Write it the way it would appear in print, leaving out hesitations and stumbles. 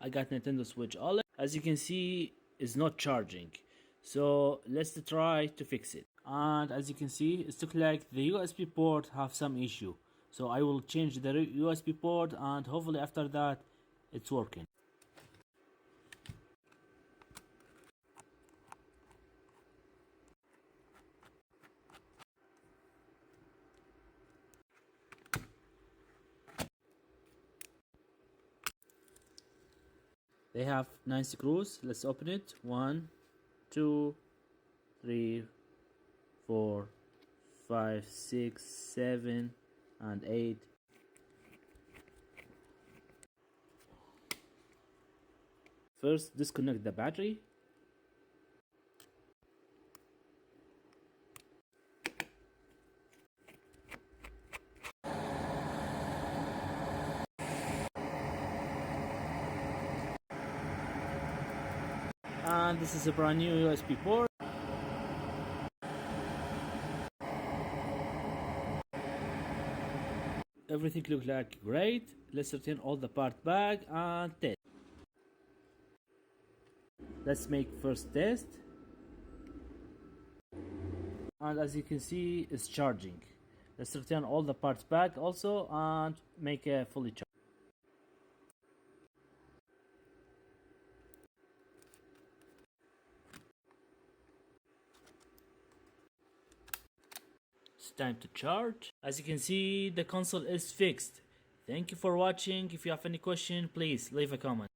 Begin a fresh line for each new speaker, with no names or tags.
I got Nintendo Switch OLED. As you can see, it's not charging. So let's try to fix it. And as you can see, it looks like the USB port have some issue. So I will change the USB port and hopefully after that it's working. They have 9 screws. Let's open it. 1, 2, 3, 4, 5, 6, 7, and 8. First, disconnect the battery. And this is a brand new USB port. Everything looks like great. Let's return all the part back and test. Let's make first test. And as you can see, it's charging. Let's return all the parts back also and make a fully charged. It's time to charge. As you can see, the console is fixed. Thank you for watching. If you have any question, please leave a comment.